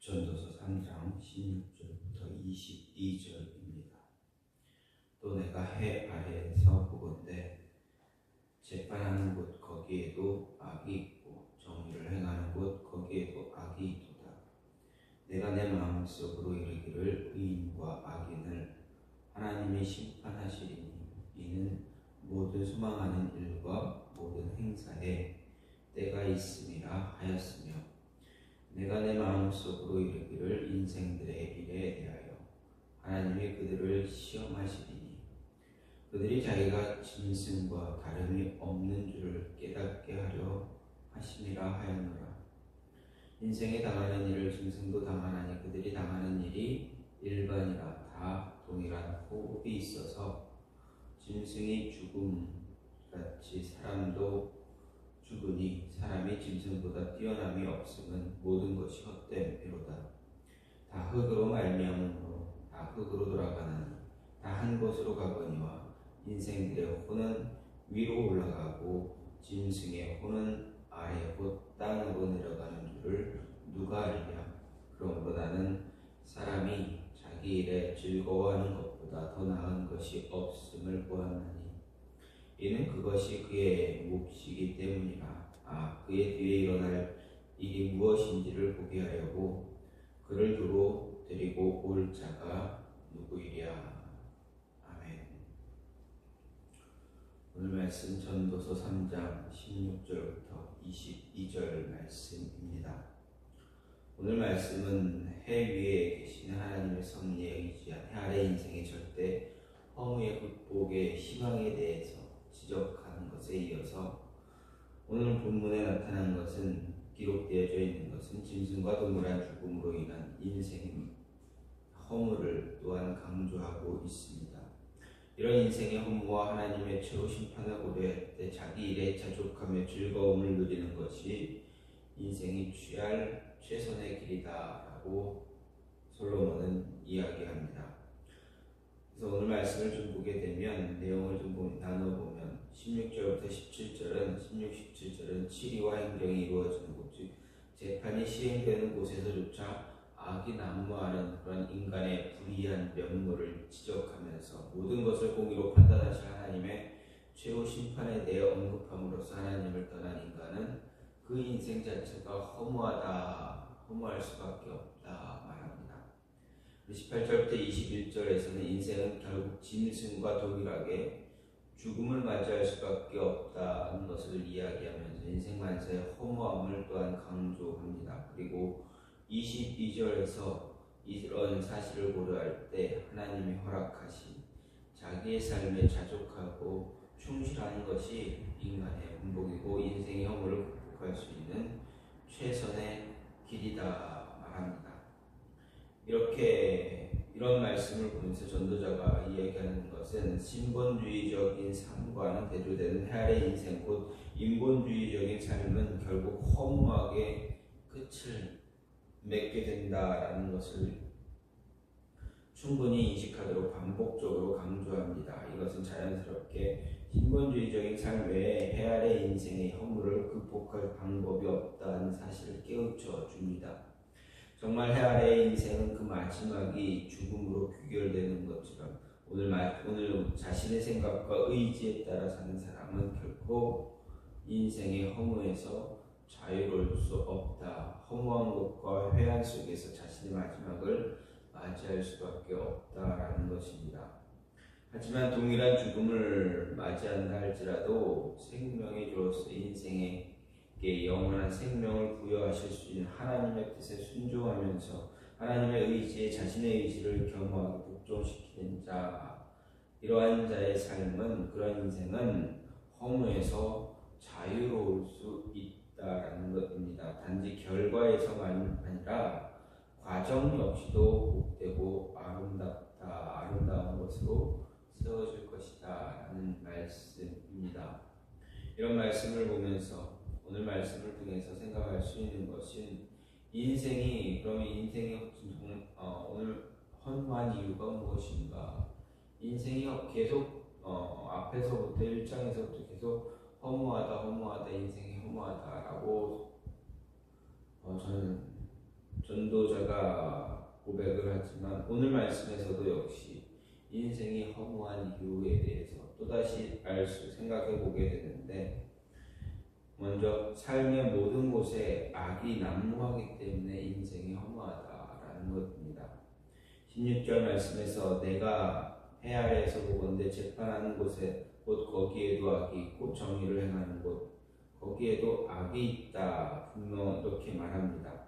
전도서 3장 16절부터 22절입니다. 또 내가 해 아래에서 보건대 재판하는 곳 거기에도 악이 있고 정의를 행하는 곳 거기에도 악이 있도다. 내가 내 마음속으로 이르기를 의인과 악인을 하나님이 심판하시리니 이는 모든 소망하는 일과 모든 행사에 때가 있음이라 하였으며, 내가 내 마음속으로 이르기를 인생들의 일에 대하여 하나님이 그들을 시험하시리니 그들이 자기가 짐승과 다름이 없는 줄을 깨닫게 하려 하심이라 하였노라. 인생에 당하는 일을 짐승도 당하나니 그들이 당하는 일이 일반이라 다 동일한 호흡이 있어서 짐승이 죽음같이 사람도 죽으니 사람이 짐승보다 뛰어남이 없음은 모든 것이 헛됨이로다. 다 흙으로 말미암으므로 다 흙으로 돌아가나니 다 한 곳으로 가거니와 인생들의 혼은 위로 올라가고 짐승의 혼은 아래 곧 땅으로 내려가는 줄을 누가 알랴. 그러므로 나는 사람이 자기 일에 즐거워하는 것보다 더 나은 것이 없음을 보았나니 이는 그것이 그의 몫이기 때문이라. 그의 뒤에 일어날 일이 무엇인지를 보게 하려고 그를 두고 데리고 올 자가 누구이랴. 아멘. 오늘 말씀 전도서 3장 16절부터 22절 말씀입니다. 오늘 말씀은 해 위에 계신 하나님의 섭리에 의지한 해 아래 인생의 절대 허무의 극복의 희망에 대해서 지적하는 것에 이어서 오늘 본문에 나타난 것은, 기록되어져 있는 것은 짐승과 동일한 죽음으로 인한 인생의 허무를 또한 강조하고 있습니다. 이런 인생의 허무와 하나님의 최후 심판을 고려할 때 자기 일에 자족하며 즐거움을 누리는 것이 인생이 취할 최선의 길이다라고 솔로몬은 이야기합니다. 그래서 오늘 말씀을 좀 보게 되면 내용을 좀 나눠보면 16절부터 17절은 17절은 치리와 행정이 이루어지는 곳, 즉 재판이 시행되는 곳에서조차 악이 난무하는 그런 인간의 불의한 면모를 지적하면서 모든 것을 공의로 판단하실 하나님의 최후 심판에 대해 언급함으로써 하나님을 떠난 인간은 그 인생 자체가 허무할 수밖에 없다 말합니다. 18절부터 21절에서는 인생은 결국 짐승과 동일하게 죽음을 맞이할 수밖에 없다는 것을 이야기하면서 인생 만사의 허무함을 또한 강조합니다. 그리고 22절에서 이런 사실을 고려할 때 하나님이 허락하신 자기의 삶에 자족하고 충실하는 것이 인간의 본복이고 인생의 허물을 극복할 수 있는 최선의 길이다 말합니다. 이런 말씀을 보면서 전도자가 이야기하는 것은 신본주의적인 삶과는 대조되는 해 아래 인생, 곧 인본주의적인 삶은 결국 허무하게 끝을 맺게 된다라는 것을 충분히 인식하도록 반복적으로 강조합니다. 이것은 자연스럽게 신본주의적인 삶 외에 해 아래 인생의 허물을 극복할 방법이 없다는 사실을 깨우쳐 줍니다. 정말 해 아래의 인생은 그 마지막이 죽음으로 귀결되는 것처럼 오늘 자신의 생각과 의지에 따라 사는 사람은 결코 인생의 허무에서 자유로울 수 없다. 허무한 것과 회한 속에서 자신의 마지막을 맞이할 수밖에 없다라는 것입니다. 하지만 동일한 죽음을 맞이한다 할지라도 생명의 주로서 인생에 영원한 생명을 부여하실 수 있는 하나님의 뜻에 순종하면서 하나님의 의지에 자신의 의지를 겸허하게 복종시키는 자, 이러한 자의 삶은, 그런 인생은 허무에서 자유로울 수 있다라는 것입니다. 단지 결과에서만 아니라 과정 역시도 복되고 아름다운 것으로 세워질 것이다 라는 말씀입니다. 이런 말씀을 보면서 오늘 말씀을 통해서 생각할 수 있는 것은 인생이 오늘 허무한 이유가 무엇인가? 인생이 계속 앞에서부터 1장에서부터 계속 허무하다 인생이 허무하다라고 저는 전도자가 고백을 하지만 오늘 말씀에서도 역시 인생이 허무한 이유에 대해서 또다시 생각해 보게 되는데, 먼저 삶의 모든 곳에 악이 난무하기 때문에 인생이 허무하다라는 것입니다. 16절 말씀에서 내가 해 아래에서 보건대 재판하는 곳에 곧 거기에도 악이 있고 정의를 행하는 곳 거기에도 악이 있다, 분명 이렇게 말합니다.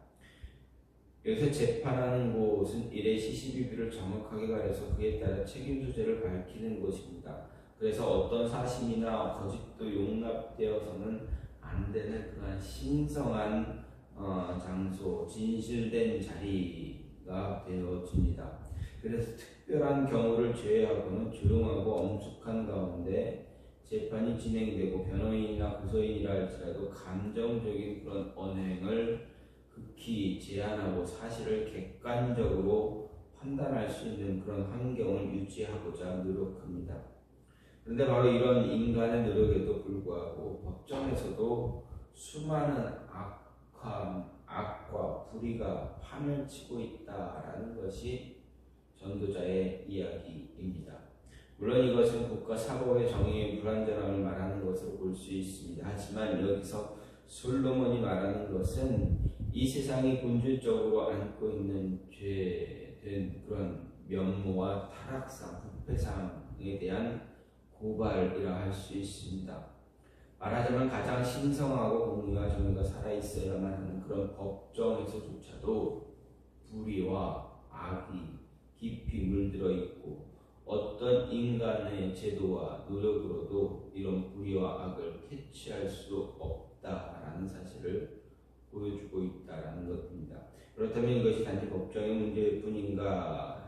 여기서 재판하는 곳은 일의 시시비비를 정확하게 가려서 그에 따라 책임 소재를 밝히는 곳입니다. 그래서 어떤 사심이나 거짓도 용납되어서는 안 되는 그러한 신성한 장소, 진실된 자리가 되어집니다. 그래서 특별한 경우를 제외하고는 조용하고 엄숙한 가운데 재판이 진행되고 변호인이나 고소인이라 할지라도 감정적인 그런 언행을 극히 제한하고 사실을 객관적으로 판단할 수 있는 그런 환경을 유지하고자 노력합니다. 그런데 바로 이런 인간의 노력에도 불구하고 법정에서도 수많은 악과 불의가 판을 치고 있다라는 것이 전도자의 이야기입니다. 물론 이것은 국가 사법의 정의의 불완전함을 말하는 것으로 볼 수 있습니다. 하지만 여기서 솔로몬이 말하는 것은 이 세상이 본질적으로 안고 있는 죄된 그런 면모와 타락상, 부패상에 대한 고발이라 할 수 있습니다. 말하자면 가장 신성하고 공의와 정의가 살아있어야만 하는 그런 법정에서조차도 불의와 악이 깊이 물들어 있고, 어떤 인간의 제도와 노력으로도 이런 불의와 악을 캐치할 수 없다라는 사실을 보여주고 있다라는 것입니다. 그렇다면 이것이 단지 법정의 문제일 뿐입니까?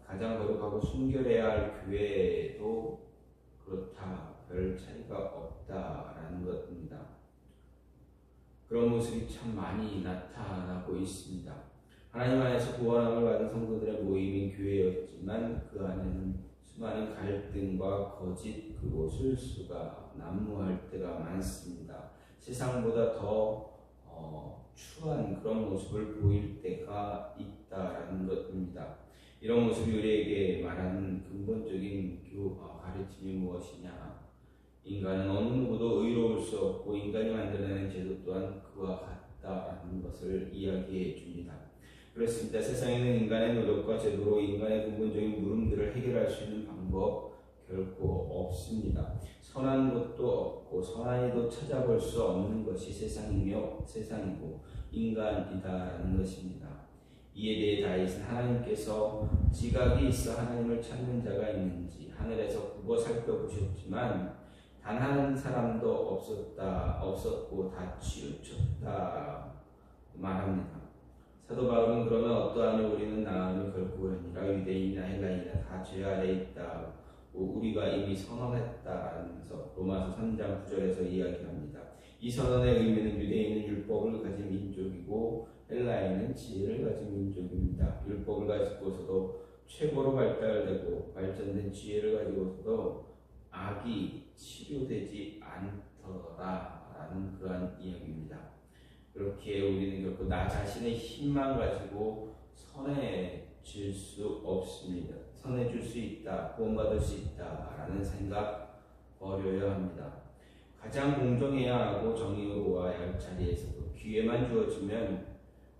가장 거룩하고 순결해야 할 교회도 그렇다, 별 차이가 없다라는 것입니다. 그런 모습이 참 많이 나타나고 있습니다. 하나님 안에서 구원함을 받은 성도들의 모임인 교회였지만 그 안에는 수많은 갈등과 거짓 그리고 실수가 난무할 때가 많습니다. 세상보다 더 추한 그런 모습을 보일 때가 있다라는 것입니다. 이런 모습이 우리에게 말하는 근본적인 가르침이 무엇이냐? 인간은 어느 누구도 의로울 수 없고 인간이 만들어내는 제도 또한 그와 같다라는 것을 이야기해 줍니다. 그렇습니다. 세상에는 인간의 노력과 제도로 인간의 근본적인 물음들을 해결할 수 있는 방법 결코 없습니다. 선한 것도 없고 선한 이도 찾아볼 수 없는 것이 세상이고 인간이다라는 것입니다. 이에 대해 다윗은 하나님께서 지각이 있어 하나님을 찾는 자가 있는지 하늘에서 굽어 살펴보셨지만 단 한 사람도 없었고 다 치우쳤다 말합니다. 사도 바울은 그러면 어떠하니 우리는 나음이 결코 아니라 유대인이나 헬라인이나 다 죄 아래 있다, 우리가 이미 선언했다라면서 로마서 3장 9절에서 이야기합니다. 이 선언의 의미는 유대인은 율법을 가진 민족이고 헬라인은 지혜를 가진 민족입니다. 율법을 가지고서도 최고로 발전된 지혜를 가지고서도 악이 치료되지 않더라라는 그러한 이야기입니다. 그렇게 우리는 결코 나 자신의 힘만 가지고 선해질 수 없습니다. 선해질 수 있다, 구원받을 수 있다라는 생각 버려야 합니다. 가장 공정해야 하고 정의로워야 할 자리에서도 기회만 주어지면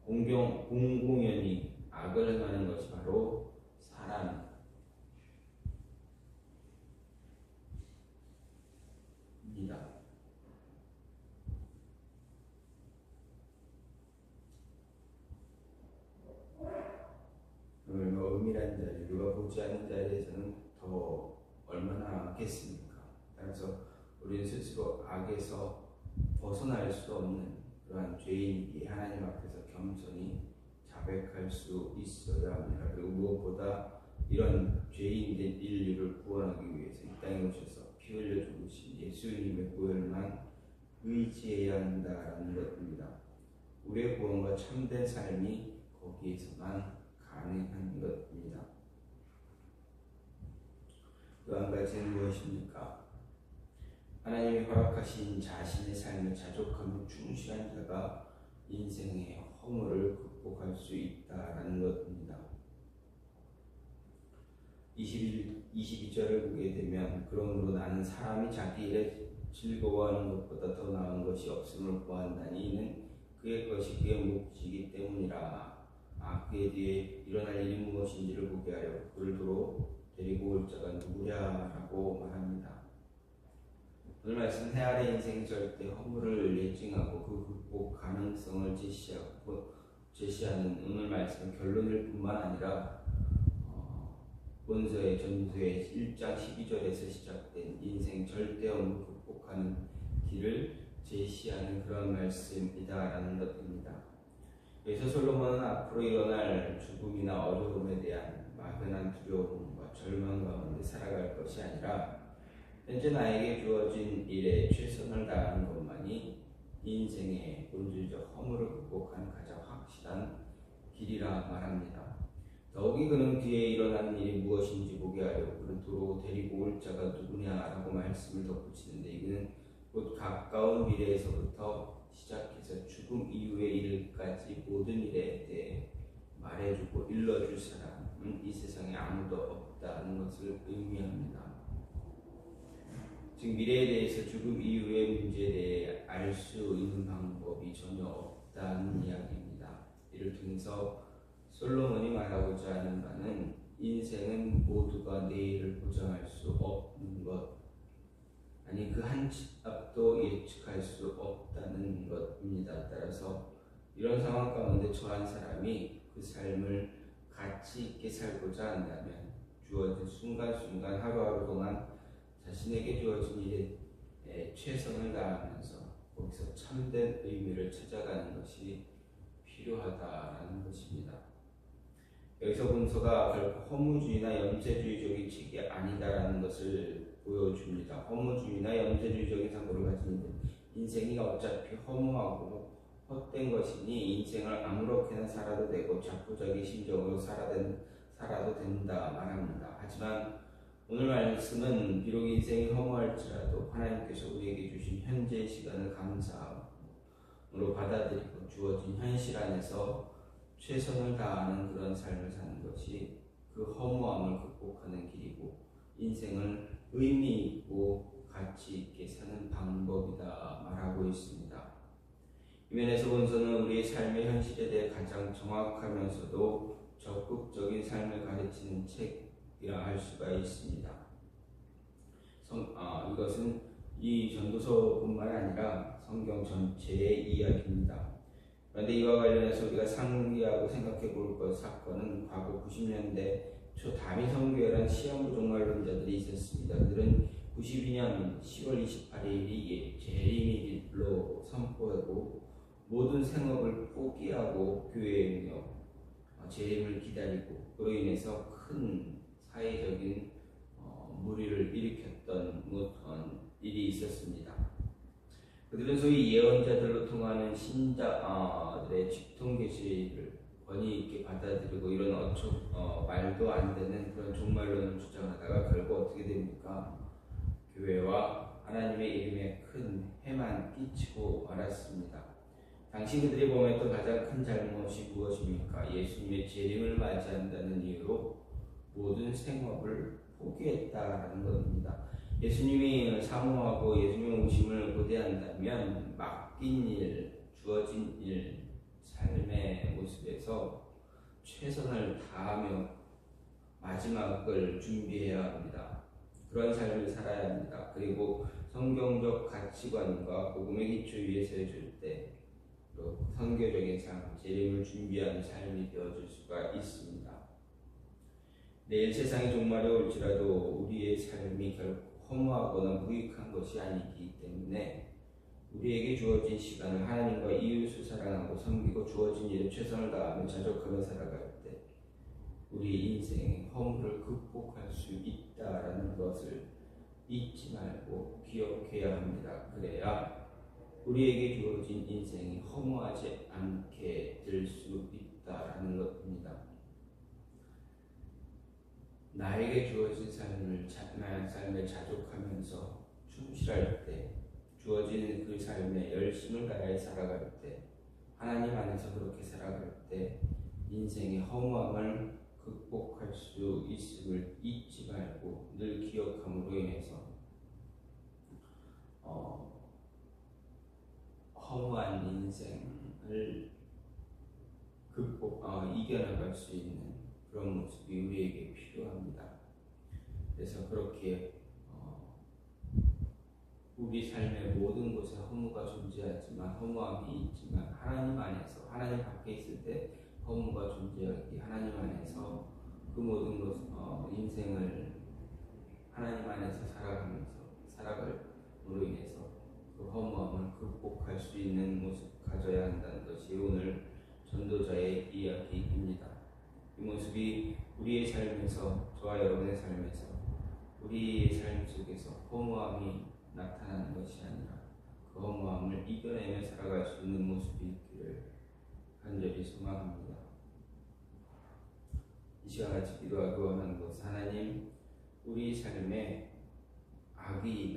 공공연히 악을 행하는 것이 바로 사람입니다. 은밀한 자리, 누가 보지 않는 자리에서는 더 얼마나 악겠습니까? 따라서 우리는 스스로 악에서 벗어날 수 없는 그러한 죄인이기에 하나님 앞에서 겸손히 자백할 수 있어야 합니다. 그리고 무엇보다 이런 죄인된 인류를 구원하기 위해서 이 땅에 오셔서 피 흘려 죽으신 예수님의 보혈만 의지해야 한다는 것입니다. 우리의 구원과 참된 삶이 거기에서만 가능한 것입니다. 또 한 가지는 무엇입니까? 하나님이 허락하신 자신의 삶을 자족하며 충실한 자가 인생의 허물을 극복할 수 있다라는 것입니다. 22절을 보게 되면 그러므로 나는 사람이 자기 일에 즐거워하는 것보다 더 나은 것이 없음을 구한다니 이는 그의 것이 그의 몫이기 때문이라. 그에 뒤에 일어날 일이 무엇인지를 보게 하려 그를 도로 데리고 올 자가 누구랴라고 말합니다. 오늘 말씀 해 아래 인생 절대 허물을 예증하고 그 극복 가능성을 제시하는 오늘 말씀 결론일 뿐만 아니라 본서의 전서의 1장 12절에서 시작된 인생 절대 허물을 극복하는 길을 제시하는 그런 말씀이다라는 것입니다. 여기서 솔로몬은 앞으로 일어날 죽음이나 어려움에 대한 막연한 두려움과 절망 가운데 살아갈 것이 아니라 현재 나에게 주어진 일에 최선을 다하는 것만이 인생의 본질적 허물을 극복하는 가장 확실한 길이라 말합니다. 더욱이 그는 뒤에 일어나는 일이 무엇인지 보게 하려고 그를 도로 데리고 올 자가 누구냐라고 말씀을 덧붙이는데 이는 곧 가까운 미래에서부터 시작해서 죽음 이후의 일까지 모든 일에 대해 말해주고 일러줄 사람은 이 세상에 아무도 없다는 것을 의미합니다. 즉 미래에 대해서 죽음 이후의 문제에 대해 알 수 있는 방법이 전혀 없다는 이야기입니다. 이를 통해서 솔로몬이 말하고자 하는 바는 인생은 모두가 내일을 보장할 수 없는 것, 아니 그 한 치 앞도 예측할 수 없다는 것입니다. 따라서 이런 상황 가운데 처한 사람이 그 삶을 가치 있게 살고자 한다면 주어진 순간순간 하루하루 동안 자신에게 주어진 일에 최선을 다하면서 거기서 참된 의미를 찾아가는 것이 필요하다라는 것입니다. 여기서 본서가 결코 허무주의나 염세주의적인 책이 아니다라는 것을 보여줍니다. 허무주의나 염세주의적인 사고를 가진 인생이 어차피 허무하고 헛된 것이니 인생을 아무렇게나 살아도 되고 자포자기 심정으로 살아도 된다 말합니다. 하지만 오늘 말씀은 비록 인생이 허무할지라도 하나님께서 우리에게 주신 현재의 시간을 감사함으로 받아들이고 주어진 현실 안에서 최선을 다하는 그런 삶을 사는 것이 그 허무함을 극복하는 길이고 인생을 의미 있고 가치 있게 사는 방법이다 말하고 있습니다. 이 면에서 본서는 우리의 삶의 현실에 대해 가장 정확하면서도 적극적인 삶을 가르치는 책이라 할 수가 있습니다. 이것은 이 전도서뿐만 아니라 성경 전체의 이야기입니다. 그런데 이와 관련해서 우리가 상기하고 생각해 볼 사건은 과거 90년대 초 다미 선교회라는 시험부 종말론자들이 있었습니다. 그들은 92년 10월 28일이 재림일로 선포하고 모든 생업을 포기하고 교회에 모여 재림을 기다리고 그로 인해서 큰 사회적인 무리를 일으켰던 일이 있었습니다. 그들은 소위 예언자들로 통하는 신자들의 직통계시를 권위 있게 받아들이고 이런 말도 안 되는 그런 종말론을 주장하다가 결국 어떻게 됩니까? 교회와 하나님의 이름에 큰 해만 끼치고 말았습니다. 당시 그들이 범했던 가장 큰 잘못이 무엇입니까? 예수님의 재림을 맞이한다는 이유로 모든 생업을 포기했다라는 것입니다. 예수님이 사모하고 예수님의 오심을 고대한다면 맡긴 일, 주어진 일, 삶의 모습에서 최선을 다하며 마지막을 준비해야 합니다. 그런 삶을 살아야 합니다. 그리고 성경적 가치관과 복음의 기초 위에 서줄 때 또 선교적인 삶, 재림을 준비하는 삶이 되어줄 수가 있습니다. 내일 세상이 종말이 올지라도 우리의 삶이 결코 허무하거나 무익한 것이 아니기 때문에 우리에게 주어진 시간을 하나님과 이웃을 사랑하고 섬기고 주어진 일에 최선을 다하며 자족하며 살아갈 때 우리 인생의 허물을 극복할 수 있다라는 것을 잊지 말고 기억해야 합니다. 그래야 우리에게 주어진 인생이 허무하지 않게 될 수 있다라는 것입니다. 나에게 주어진 삶에 자족하면서 충실할 때, 주어진 그 삶에 열심을 다해 살아갈 때 하나님 안에서 그렇게 살아갈 때 인생의 허무함을 극복할 수 있음을 잊지 말고 늘 기억함으로 인해서 허무한 인생을 이겨나갈 수 있는 그런 모습이 우리에게 필요합니다. 그래서 그렇게 우리 삶의 모든 곳에 허무가 존재하지만 허무함이 있지만 하나님 안에서 하나님 밖에 있을 때 허무가 존재하기 하나님 안에서 그 모든 것 인생을 하나님 안에서 살아감으로 인해서 그 허무함을 극복할 수 있는 모습 가져야 한다는 것이 오늘 전도자의 이야기입니다. 이 모습이 우리의 삶에서 저와 여러분의 삶에서 우리의 삶 속에서 허무함이 나타나는 것이 아니라 그 허무함을 이겨내며 살아갈 수 있는 모습이 있기를 간절히 소망합니다. 이 시간 같이 기도하고 원하는 것은 하나님 우리 삶에 악이